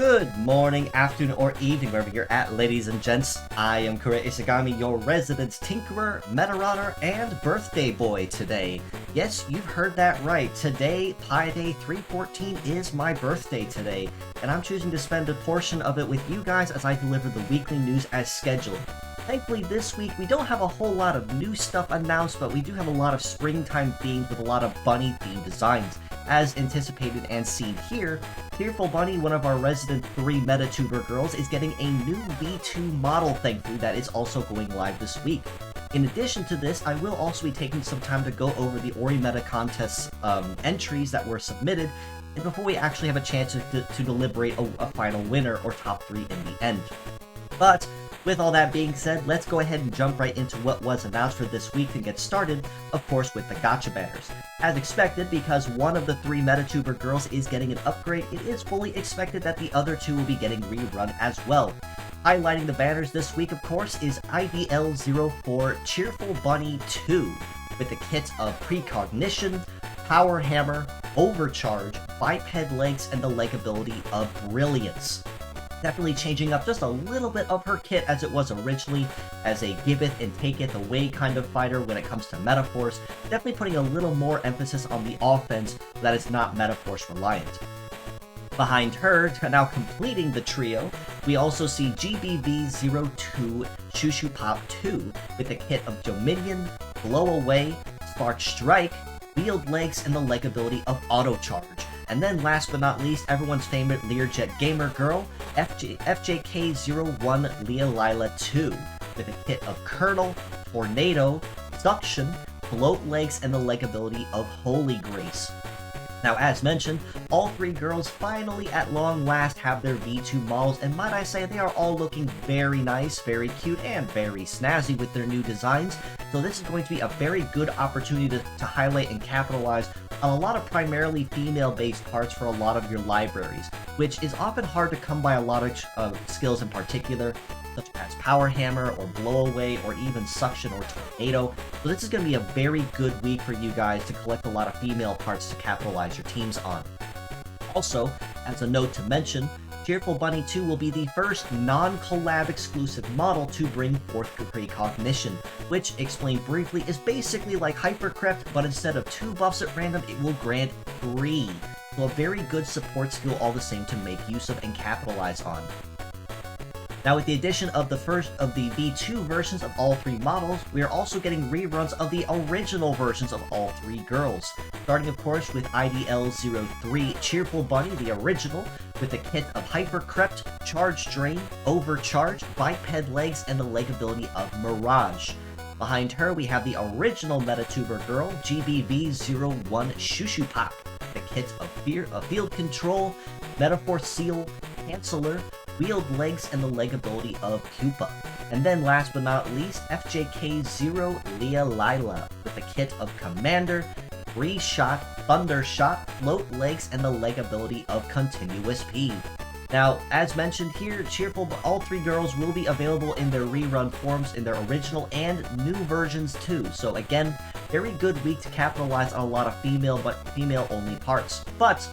Good morning, afternoon, or evening, wherever you're at, ladies and gents. I am Kure Isagami, your resident tinkerer, Medarotter, and birthday boy today. Yes, you've heard that right. Today, Pi Day 314, is my birthday today, and I'm choosing to spend a portion of it with you guys as I deliver the weekly news as scheduled. Thankfully, this week, we don't have a whole lot of new stuff announced, but we do have a lot of springtime themes with a lot of bunny-themed designs. As anticipated and seen here, Cheerful Bunny, one of our resident 3 MetaTuber girls, is getting a new V2 model, thankfully, that is also going live this week. In addition to this, I will also be taking some time to go over the Orimeda contest entries that were submitted, and before we actually have a chance to deliberate a final winner or top 3 in the end. But with all that being said, let's go ahead and jump right into what was announced for this week and get started, of course, with the gacha banners. As expected, because one of the 3 MetaTuber girls is getting an upgrade, it is fully expected that the other 2 will be getting rerun as well. Highlighting the banners this week, of course, is IDL04 Cheerful Bunny 2, with the kits of Precognition, Power Hammer, Overcharge, Biped Legs, and the leg ability of Brilliance. Definitely changing up just a little bit of her kit as it was originally, as a giveth and taketh away kind of fighter when it comes to Metaforce, definitely putting a little more emphasis on the offense that is not Metaforce reliant. Behind her, now completing the trio, we also see GBV02 Shushu Pop 2 with the kit of Dominion, Blow Away, Spark Strike, Wield Legs, and the leg ability of Auto Charge. And then last but not least, everyone's favorite Learjet gamer girl, FJK01 Leah Lila 2, with a kit of Kernel, Tornado, Suction, Float Legs, and the leg ability of Holy Grace. Now, as mentioned, all 3 girls finally at long last have their V2 models, and might I say, they are all looking very nice, very cute, and very snazzy with their new designs. So this is going to be a very good opportunity to highlight and capitalize on a lot of primarily female-based parts for a lot of your libraries, which is often hard to come by a lot of skills in particular, such as Power Hammer, or Blow Away, or even Suction or Tornado. So this is going to be a very good week for you guys to collect a lot of female parts to capitalize your teams on. Also, as a note to mention, Cheerful Bunny 2 will be the first non-collab exclusive model to bring forth Precognition, which, explained briefly, is basically like Hypercrypt, but instead of 2 buffs at random, it will grant 3. So a very good support skill all the same to make use of and capitalize on. Now, with the addition of the first of the V2 versions of all 3 models, we are also getting reruns of the original versions of all 3 girls. Starting, of course, with IDL03 Cheerful Bunny, the original, with a kit of Hypercrypt, Charge Drain, Overcharge, Biped Legs, and the leg ability of Mirage. Behind her, we have the original MetaTuber girl, GBV01 Shushu Pop, the kit of Field Control, Metaphor Seal, Canceller, Wield Legs, and the leg ability of Pupa. And then last but not least, FJK0 Leah Lila, with a kit of Commander, Free Shot, Thunder Shot, Float Legs, and the leg ability of Continuous P. Now, as mentioned here, all 3 girls will be available in their rerun forms in their original and new versions too. So again, very good week to capitalize on a lot of female-only parts. But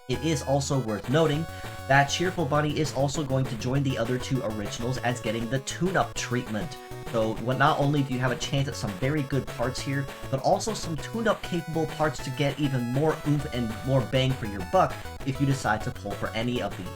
it is also worth noting that Cheerful Bunny is also going to join the other 2 originals as getting the tune-up treatment. So not only do you have a chance at some very good parts here, but also some tune-up capable parts to get even more oomph and more bang for your buck if you decide to pull for any of these.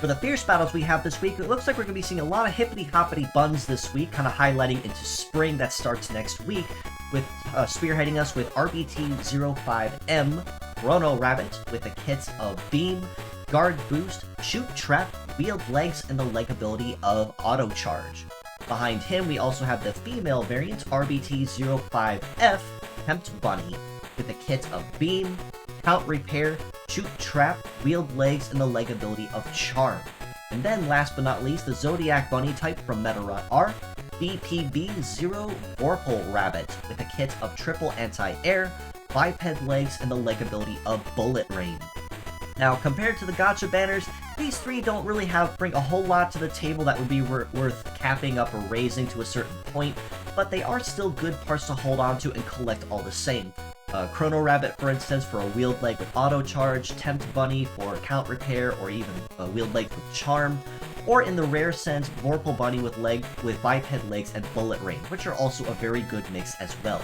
For the Fierce battles we have this week, it looks like we're going to be seeing a lot of hippity-hoppity buns this week, kind of highlighting into spring that starts next week, with spearheading us with RBT05M, Chrono Rabbit, with the kits of Beam, Guard Boost, Shoot Trap, Wield Legs, and the leg ability of Auto Charge. Behind him, we also have the female variant, RBT05F, Tempt Bunny, with the kit of Beam, Count Repair, Shoot Trap, Wield Legs, and the leg ability of Charm. And then, last but not least, the Zodiac Bunny type from Medarot R, BPB0 Vorpal Rabbit, with a kit of Triple Anti-Air, Biped Legs, and the leg ability of Bullet Rain. Now, compared to the gacha banners, these 3 don't really bring a whole lot to the table that would be worth capping up or raising to a certain point, but they are still good parts to hold on to and collect all the same. Chrono Rabbit, for instance, for a wheeled leg with auto charge, Tempt Bunny for count repair, or even a wheeled leg with charm, or in the rare sense, Vorpal Bunny with biped legs and bullet rain, which are also a very good mix as well.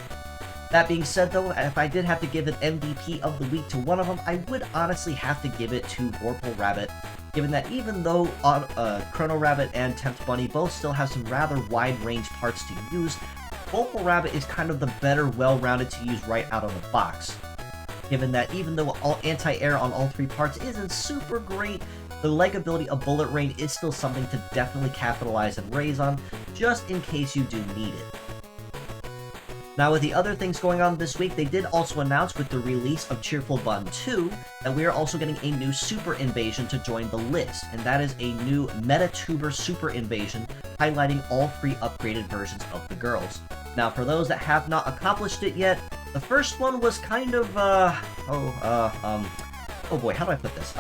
That being said, though, if I did have to give an MVP of the week to one of them, I would honestly have to give it to Vorpal Rabbit, given that even though Chrono Rabbit and Tempt Bunny both still have some rather wide-range parts to use, Vorpal Rabbit is kind of the better, well-rounded to use right out of the box. Given that even though all anti-air on all three parts isn't super great, the leg ability of Bullet Rain is still something to definitely capitalize and raise on, just in case you do need it. Now, with the other things going on this week, they did also announce with the release of Cheerful Bunn 2 that we are also getting a new Super Invasion to join the list, and that is a new Metatuber Super Invasion highlighting all three upgraded versions of the girls. Now, for those that have not accomplished it yet, the first one was kind of, oh boy, how do I put this?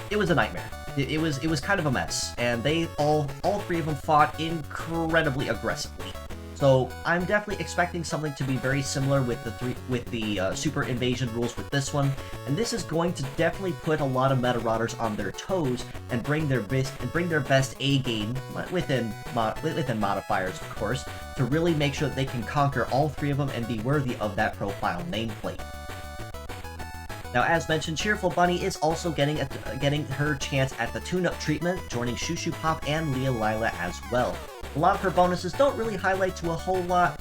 It was a nightmare. It was kind of a mess, and they all three of them fought incredibly aggressively. So I'm definitely expecting something to be very similar with the Super Invasion rules with this one, and this is going to definitely put a lot of Medarotters on their toes and bring their best A game within modifiers, of course, to really make sure that they can conquer all three of them and be worthy of that profile nameplate. Now, as mentioned, Cheerful Bunny is also getting her chance at the tune-up treatment, joining Shushu Pop and Leah Lila as well. A lot of her bonuses don't really highlight to a whole lot,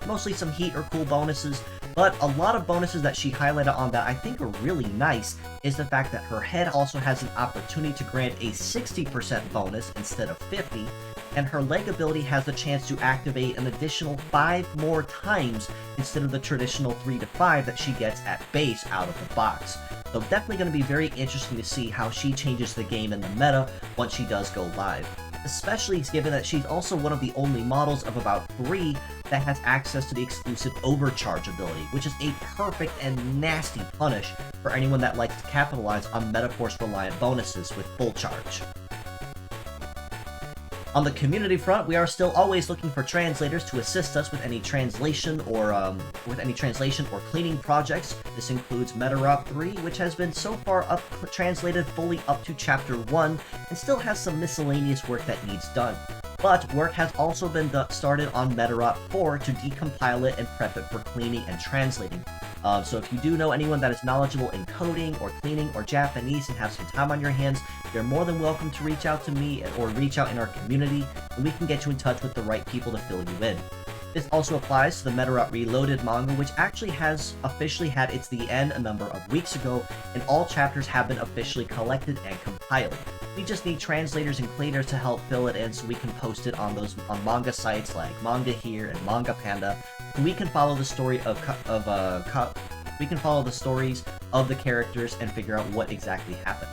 mostly some heat or cool bonuses, but a lot of bonuses that she highlighted on that I think are really nice is the fact that her head also has an opportunity to grant a 60% bonus instead of 50%, and her leg ability has the chance to activate an additional 5 more times instead of the traditional 3 to 5 that she gets at base out of the box. So definitely going to be very interesting to see how she changes the game in the meta once she does go live. Especially given that she's also one of the only models of about 3 that has access to the exclusive Overcharge ability, which is a perfect and nasty punish for anyone that likes to capitalize on Metaforce-reliant bonuses with full charge. On the community front, we are still always looking for translators to assist us with any translation or cleaning projects. This includes Medarot 3, which has been so far translated fully up to Chapter 1, and still has some miscellaneous work that needs done. But work has also been started on Medarot 4 to decompile it and prep it for cleaning and translating. So if you do know anyone that is knowledgeable in coding or cleaning or Japanese and have some time on your hands, you're more than welcome to reach out to me or reach out in our community, and we can get you in touch with the right people to fill you in. This also applies to the Medarot Reloaded manga, which actually has officially had its The End a number of weeks ago, and all chapters have been officially collected and compiled. We just need translators and cleaners to help fill it in so we can post it on manga sites like Manga Here and Manga Panda. We can follow the story we can follow the stories of the characters and figure out what exactly happened.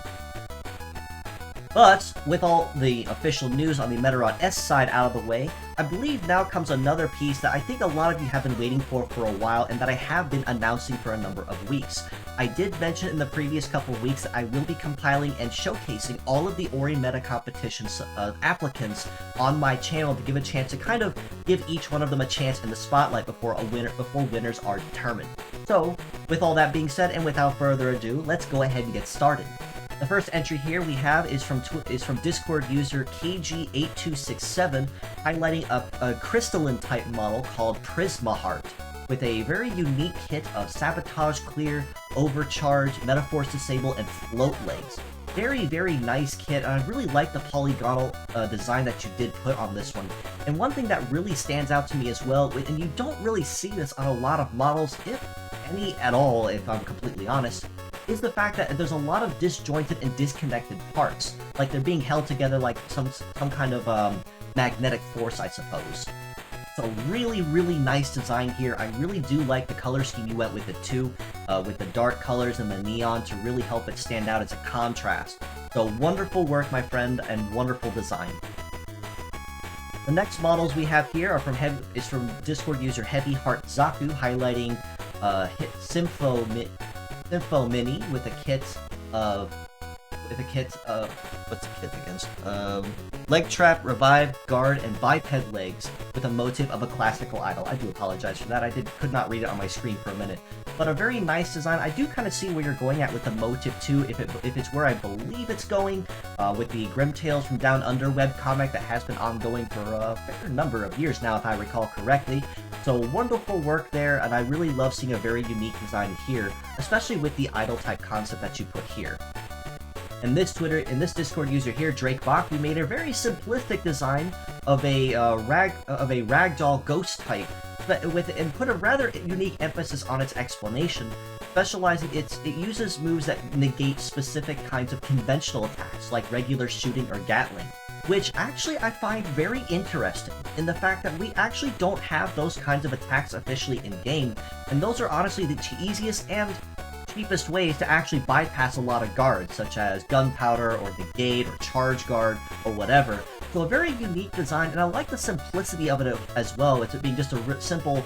But with all the official news on the Medarot S side out of the way, I believe now comes another piece that I think a lot of you have been waiting for a while and that I have been announcing for a number of weeks. I did mention in the previous couple of weeks that I will be compiling and showcasing all of the Orimeda competition applicants on my channel to give a chance to kind of give each one of them a chance in the spotlight before winners are determined. So, with all that being said and without further ado, let's go ahead and get started. The first entry here we have is from Discord user KG8267, highlighting a crystalline type model called Prisma Heart, with a very unique kit of Sabotage Clear, Overcharge, Metaforce Disable, and Float legs. Very, very nice kit, and I really like the polygonal design that you did put on this one. And one thing that really stands out to me as well, and you don't really see this on a lot of models, if any at all, if I'm completely honest, is the fact that there's a lot of disjointed and disconnected parts, like they're being held together like some kind of magnetic force, I suppose. So really, really nice design here. I really do like the color scheme you went with it too, with the dark colors and the neon to really help it stand out as a contrast. So wonderful work, my friend, and wonderful design. The next models we have here are from Discord user Heavy Heart Zaku, highlighting Sympho Mini with a kit of what's the kit against? Leg trap, revive, guard, and biped legs with a motif of a classical idol. I do apologize for that. I could not read it on my screen for a minute. But a very nice design. I do kind of see where you're going at with the motif too, if it's where I believe it's going, with the Grim Tales from Down Under webcomic that has been ongoing for a fair number of years now, if I recall correctly. So wonderful work there, and I really love seeing a very unique design here, especially with the idol type concept that you put here. In this Discord user here, Drake Baku, made a very simplistic design of a ragdoll ghost type, and put a rather unique emphasis on its explanation, specializing it uses moves that negate specific kinds of conventional attacks, like regular shooting or Gatling, which actually I find very interesting in the fact that we actually don't have those kinds of attacks officially in-game, and those are honestly the easiest and cheapest ways to actually bypass a lot of guards, such as Gunpowder or the Gate or Charge Guard or whatever. So a very unique design, and I like the simplicity of it as well, with it being just a simple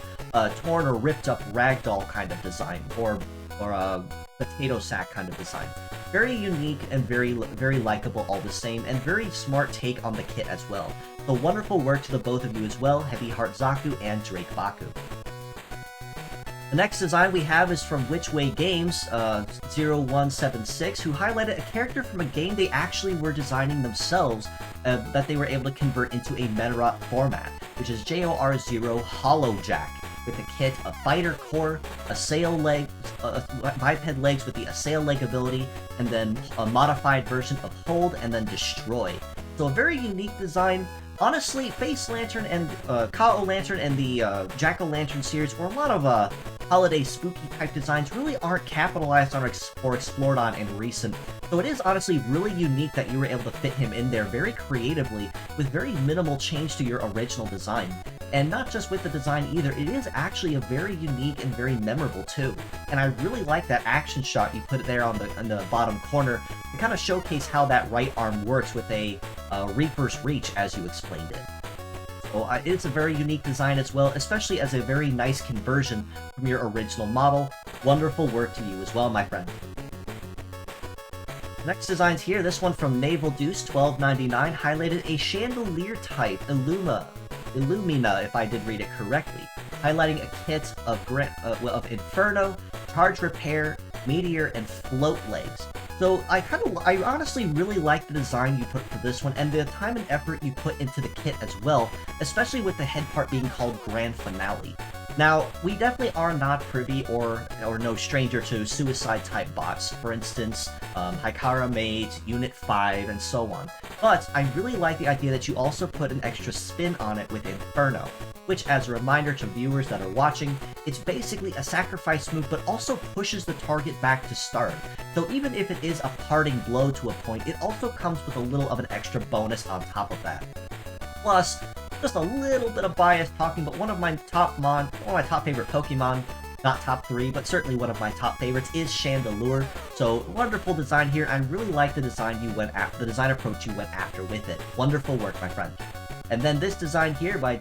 torn or ripped up ragdoll kind of design, or a potato sack kind of design. Very unique and very likable all the same, and very smart take on the kit as well. So wonderful work to the both of you as well, Heavy Heart Zaku and Drake Baku. The next design we have is from Which Way Games, 0176, who highlighted a character from a game they actually were designing themselves, that they were able to convert into a Medarot format, which is JOR0 Hollowjack, with a kit of Fighter Core, Assail Leg, Biped Legs with the Assail Leg ability, and then a modified version of Hold and then Destroy. So a very unique design. Honestly, Face Lantern and Ka-O Lantern and the Jack-O-Lantern series, or a lot of holiday spooky type designs, really aren't capitalized on or explored on in recent. So it is honestly really unique that you were able to fit him in there very creatively with very minimal change to your original design. And not just with the design either, it is actually a very unique and very memorable too. And I really like that action shot you put it there on the bottom corner to kind of showcase how that right arm works with a Reaper's Reach, as you explained it. So it's a very unique design as well, especially as a very nice conversion from your original model. Wonderful work to you as well, my friend. Next design's here, this one from Naval Deuce 1299, highlighted a chandelier type Illumina, if I did read it correctly, highlighting a kit of Inferno, Charge Repair, Meteor, and Float Legs. So I honestly really like the design you put for this one, and the time and effort you put into the kit as well, especially with the head part being called Grand Finale. Now, we definitely are not privy or no stranger to suicide-type bots, for instance, Hikara Mate, Unit 5, and so on. But I really like the idea that you also put an extra spin on it with Inferno, which, as a reminder to viewers that are watching, it's basically a sacrifice move, but also pushes the target back to start. So even if it is a parting blow to a point, it also comes with a little of an extra bonus on top of that. Plus, just a little bit of bias talking, but one of my top favorite Pokemon, not top 3, but certainly one of my top favorites, is Chandelure. So wonderful design here. I really like the design the design approach you went after with it. Wonderful work, my friend. And then this design here by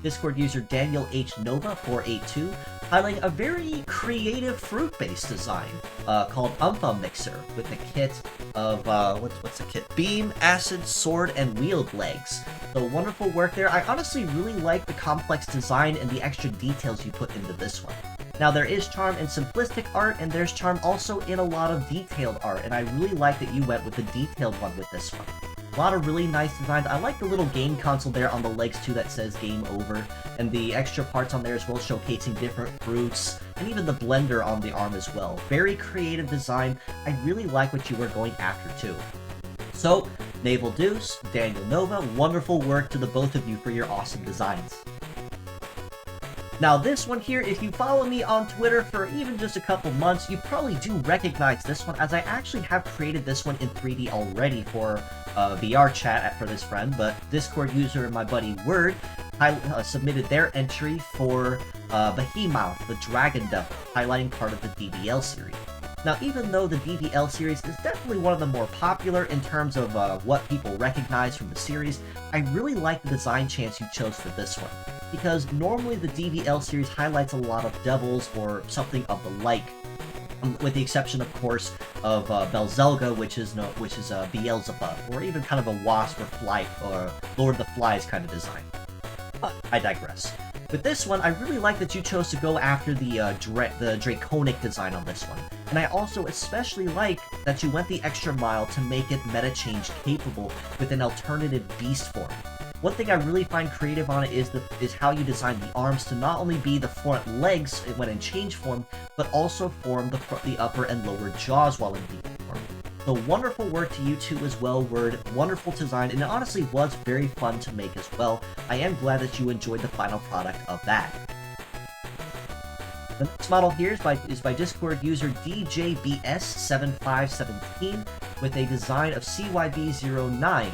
Discord user Daniel H. Nova 482, highlighting a very creative fruit-based design called Umpha Mixer, with a kit of what's the kit? Beam, Acid, Sword, and Wield Legs. So wonderful work there. I honestly really like the complex design and the extra details you put into this one. Now, there is charm in simplistic art, and there's charm also in a lot of detailed art, and I really like that you went with the detailed one with this one. A lot of really nice designs. I like the little game console there on the legs too that says Game Over, and the extra parts on there as well showcasing different fruits, and even the blender on the arm as well. Very creative design. I really like what you were going after too. So, Naval Deuce, Daniel Nova, wonderful work to the both of you for your awesome designs. Now this one here, if you follow me on Twitter for even just a couple months, you probably do recognize this one, as I actually have created this one in 3D already for VR chat for this friend, but Discord user my buddy Word submitted their entry for Behemoth, the Dragon Devil, highlighting part of the DDL series. Now, even though the DDL series is definitely one of the more popular in terms of what people recognize from the series, I really like the design chance you chose for this one, because normally the DDL series highlights a lot of devils or something of the like. with the exception, of course, of Belzelga, which is Beelzebub, or even kind of a wasp or fly or Lord of the Flies kind of design. But I digress. With this one, I really like that you chose to go after the draconic design on this one, and I also especially like that you went the extra mile to make it meta change capable with an alternative beast form. One thing I really find creative on it is how you design the arms to not only be the front legs when in change form, but also form the upper and lower jaws while in beast form. So wonderful work to you two as well, Word. Wonderful design, and it honestly was very fun to make as well. I am glad that you enjoyed the final product of that. The next model here is by Discord user DJBS7517 with a design of CYB09,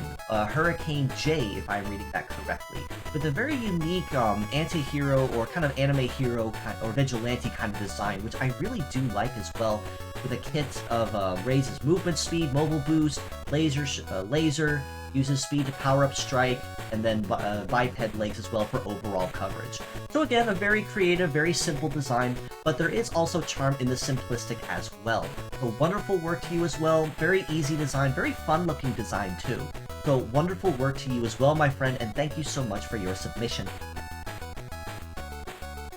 Hurricane J, if I'm reading that correctly, with a very unique anti-hero or kind of anime hero or vigilante kind of design, which I really do like as well, with a kit of raises movement speed, mobile boost, laser, uses speed to power up strike, and then biped legs as well for overall coverage. So again, a very creative, very simple design, but there is also charm in the simplistic as well. So wonderful work to you as well, very easy design, very fun looking design too. So wonderful work to you as well, my friend, and thank you so much for your submission.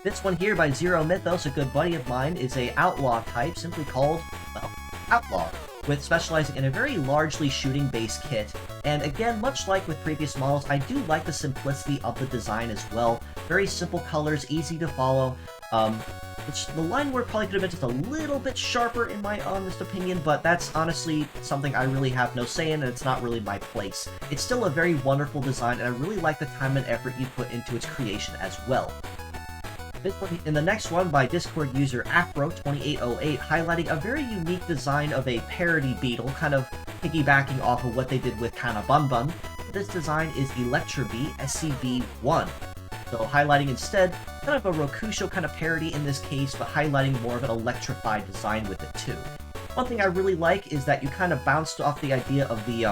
This one here by Zero Mythos, a good buddy of mine, is a outlaw type, simply called, well, Outlaw, with specializing in a very largely shooting-based kit. And again, much like with previous models, I do like the simplicity of the design as well. Very simple colors, easy to follow. The line work probably could have been just a little bit sharper in my honest opinion, but that's honestly something I really have no say in, and it's not really my place. It's still a very wonderful design, and I really like the time and effort you put into its creation as well. In the next one by Discord user Afro2808, highlighting a very unique design of a parody beetle, kind of piggybacking off of what they did with Kana Bun Bun. This design is Electrobee SCB1. So highlighting instead kind of a Rokusho kind of parody in this case, but highlighting more of an electrified design with it too. One thing I really like is that you kind of bounced off the idea of the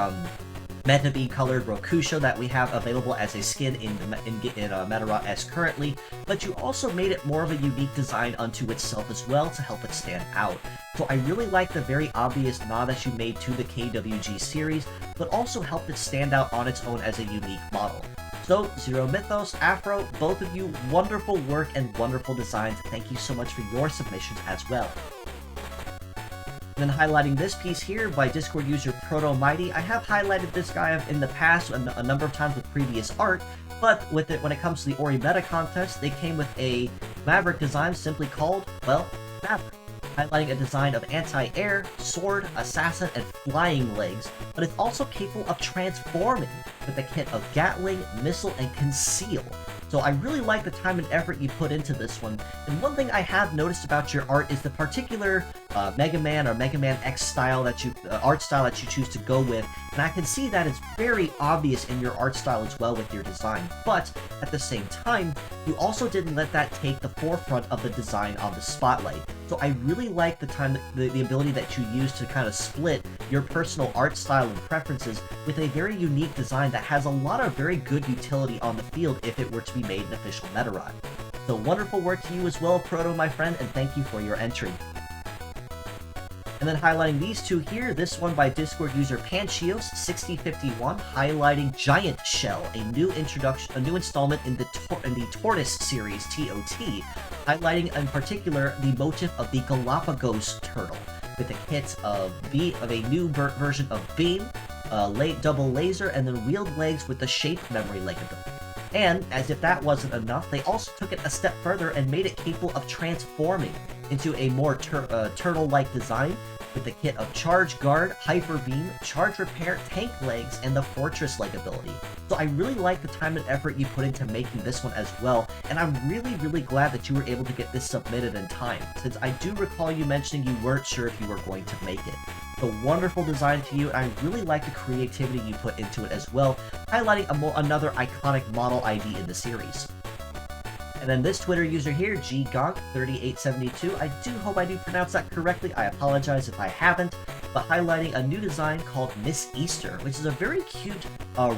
Metabee colored Rokusho that we have available as a skin in Medarot S currently, but you also made it more of a unique design unto itself as well to help it stand out. So I really like the very obvious nod that you made to the KWG series, but also helped it stand out on its own as a unique model. So, Zero Mythos, Afro, both of you, wonderful work and wonderful designs. Thank you so much for your submissions as well. And then highlighting this piece here by Discord user Proto Mighty. I have highlighted this guy in the past a number of times with previous art, but with it, when it comes to the Orimeda contest, they came with a Maverick design simply called, well, Maverick. Highlighting a design of anti-air, sword, assassin, and flying legs, but it's also capable of transforming with a kit of Gatling, missile, and conceal. So I really like the time and effort you put into this one, and one thing I have noticed about your art is the particular Mega Man or Mega Man X style art style that you choose to go with, and I can see that it's very obvious in your art style as well with your design, but at the same time, you also didn't let that take the forefront of the design on the spotlight. So I really like the ability that you use to kind of split your personal art style and preferences with a very unique design that has a lot of very good utility on the field if it were to be made an official Medarot. So wonderful work to you as well, Proto, my friend, and thank you for your entry. And then highlighting these two here, this one by Discord user Panchios6051, highlighting Giant Shell, a new installment in the Tortoise series, TOT, highlighting in particular the motif of the Galapagos turtle, with a kit of a new version of Beam, double laser, and then wheeled legs with the shape memory leg ability. And, as if that wasn't enough, they also took it a step further and made it capable of transforming into a more turtle-like design with the kit of Charge Guard, Hyper Beam, Charge Repair, Tank Legs, and the Fortress leg ability. So I really like the time and effort you put into making this one as well, and I'm really glad that you were able to get this submitted in time, since I do recall you mentioning you weren't sure if you were going to make it. So wonderful design to you, and I really like the creativity you put into it as well, highlighting another iconic model ID in the series. And then this Twitter user here, GGonk3872, I do hope I do pronounce that correctly, I apologize if I haven't, but highlighting a new design called Miss Easter, which is a very cute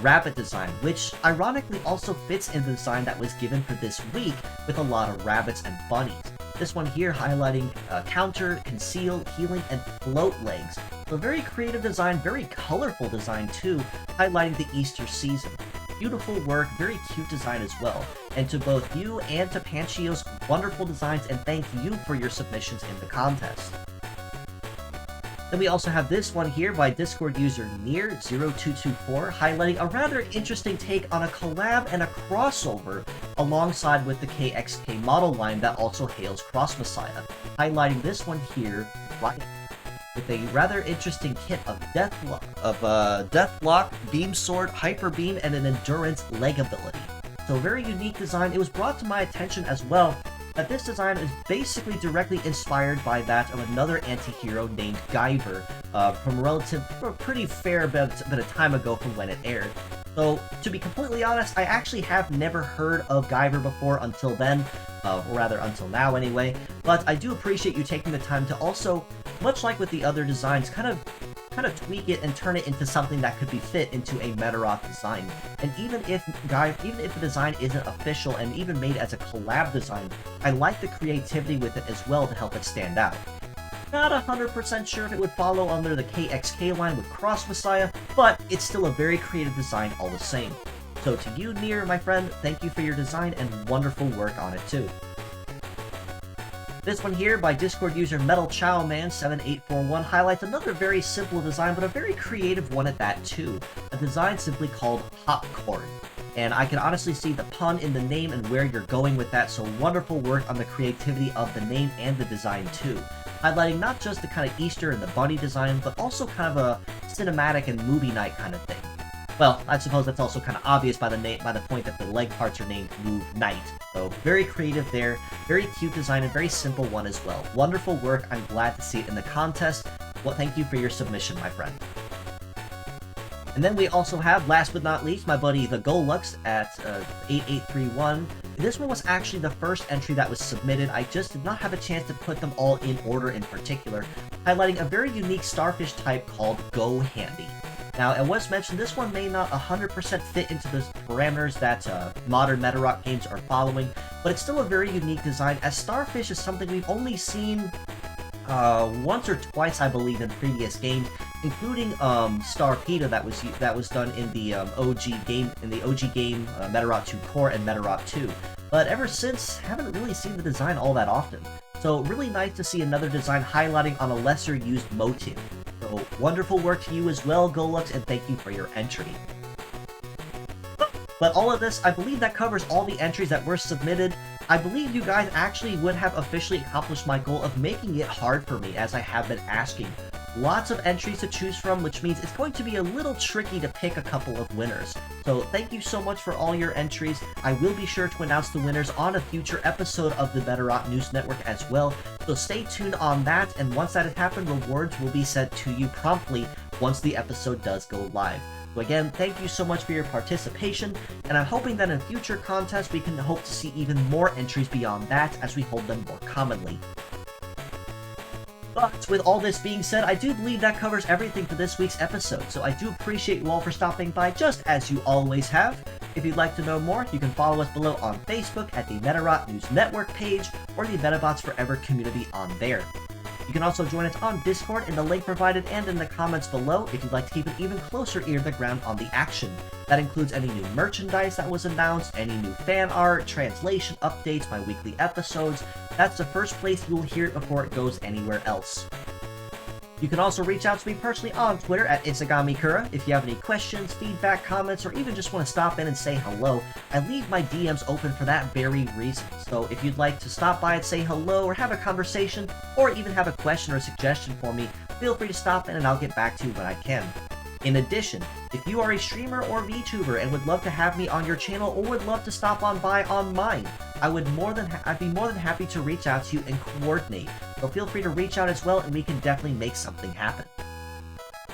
rabbit design, which ironically also fits in the design that was given for this week with a lot of rabbits and bunnies. This one here highlighting counter, conceal, healing, and float legs. So very creative design, very colorful design too, highlighting the Easter season. Beautiful work, very cute design as well. And to both you and to Panchio's, wonderful designs, and thank you for your submissions in the contest. Then we also have this one here by Discord user Near0224, highlighting a rather interesting take on a collab and a crossover alongside with the KXK model line that also hails Cross Messiah, highlighting this one here right with a rather interesting kit of Deathlock, Beam Sword, Hyper Beam, and an Endurance leg ability. So very unique design. It was brought to my attention as well that this design is basically directly inspired by that of another anti-hero named Guyver from a pretty fair bit of time ago from when it aired. So, to be completely honest, I actually have never heard of Guyver before until then, or rather until now anyway, but I do appreciate you taking the time to also, much like with the other designs, kind of tweak it and turn it into something that could be fit into a Medarot design. And even if the design isn't official and even made as a collab design, I like the creativity with it as well to help it stand out. Not 100% sure if it would follow under the KXK line with Cross Messiah, but it's still a very creative design all the same. So to you, Near, my friend, thank you for your design and wonderful work on it too. This one here by Discord user MetalChowman7841 highlights another very simple design, but a very creative one at that too. A design simply called Popcorn. And I can honestly see the pun in the name and where you're going with that, so wonderful work on the creativity of the name and the design too. Highlighting not just the kind of Easter and the bunny design, but also kind of a cinematic and movie night kind of thing. Well, I suppose that's also kind of obvious by the point that the leg parts are named Move Night. So very creative there, very cute design, and very simple one as well. Wonderful work, I'm glad to see it in the contest. Well, thank you for your submission, my friend. And then we also have, last but not least, my buddy the Golux at 8831. This one was actually the first entry that was submitted. I just did not have a chance to put them all in order in particular, highlighting a very unique starfish type called Go Handy. Now, it was mentioned this one may not 100% fit into the parameters that modern Medarot games are following, but it's still a very unique design, as Starfish is something we've only seen once or twice, I believe, in previous games, including Starpedo that was done in the OG game Medarot 2 Core and Medarot 2. But ever since, haven't really seen the design all that often. So really nice to see another design highlighting on a lesser used motif. So wonderful work to you as well, Golux, and thank you for your entry. But all of this, I believe that covers all the entries that were submitted. I believe you guys actually would have officially accomplished my goal of making it hard for me, as I have been asking. Lots of entries to choose from, which means it's going to be a little tricky to pick a couple of winners. So thank you so much for all your entries. I will be sure to announce the winners on a future episode of the Medarot News Network as well. So stay tuned on that, and once that has happened, rewards will be sent to you promptly once the episode does go live. So again, thank you so much for your participation, and I'm hoping that in future contests we can hope to see even more entries beyond that as we hold them more commonly. But with all this being said, I do believe that covers everything for this week's episode, so I do appreciate you all for stopping by just as you always have. If you'd like to know more, you can follow us below on Facebook at the Medarot News Network page or the Metabots Forever community on there. You can also join us on Discord in the link provided and in the comments below if you'd like to keep an even closer ear to the ground on the action. That includes any new merchandise that was announced, any new fan art, translation updates, my weekly episodes. That's the first place you will hear it before it goes anywhere else. You can also reach out to me personally on Twitter at ItsuGamiKura if you have any questions, feedback, comments, or even just want to stop in and say hello. I leave my DMs open for that very reason. So if you'd like to stop by and say hello or have a conversation, or even have a question or suggestion for me, feel free to stop in and I'll get back to you when I can. In addition, if you are a streamer or VTuber and would love to have me on your channel or would love to stop on by on mine, I'd be more than happy to reach out to you and coordinate. So feel free to reach out as well and we can definitely make something happen.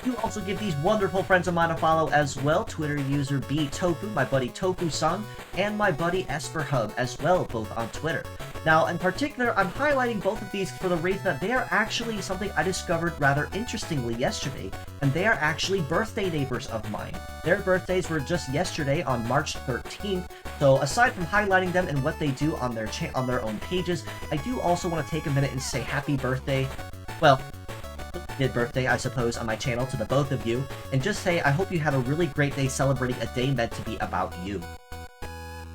You also give these wonderful friends of mine a follow as well, Twitter user BTofu, my buddy Tofu-san, and my buddy Esperhub as well, both on Twitter. Now, in particular, I'm highlighting both of these for the reason that they are actually something I discovered rather interestingly yesterday, and they are actually birthday neighbors of mine. Their birthdays were just yesterday on March 13th, so aside from highlighting them and what they do on their own pages, I do also want to take a minute and say happy birthday. Well, mid birthday, I suppose, on my channel to the both of you, and just say I hope you had a really great day celebrating a day meant to be about you.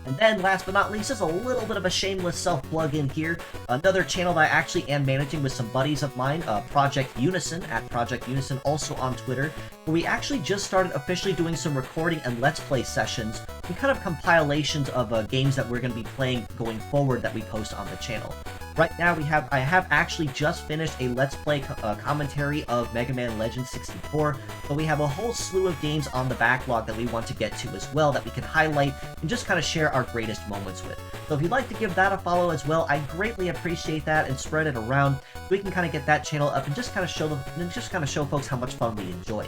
And then, last but not least, just a little bit of a shameless self-plug in here. Another channel that I actually am managing with some buddies of mine, Project Unison, at Project Unison, also on Twitter, where we actually just started officially doing some recording and Let's Play sessions, and kind of compilations of games that we're going to be playing going forward that we post on the channel. Right now, I have actually just finished a Let's Play commentary of Mega Man Legends 64, but we have a whole slew of games on the backlog that we want to get to as well that we can highlight and just kind of share our greatest moments with. So if you'd like to give that a follow as well, I greatly appreciate that, and spread it around so we can kind of get that channel up and just kind of show folks how much fun we enjoy.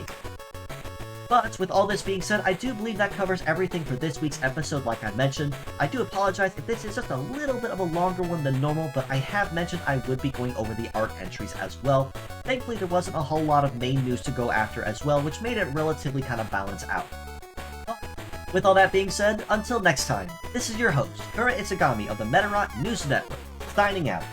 But, with all this being said, I do believe that covers everything for this week's episode like I mentioned. I do apologize if this is just a little bit of a longer one than normal, but I have mentioned I would be going over the art entries as well. Thankfully, there wasn't a whole lot of main news to go after as well, which made it relatively kind of balance out. But, with all that being said, until next time, this is your host, Kura Itsugami of the Medarot News Network, signing out.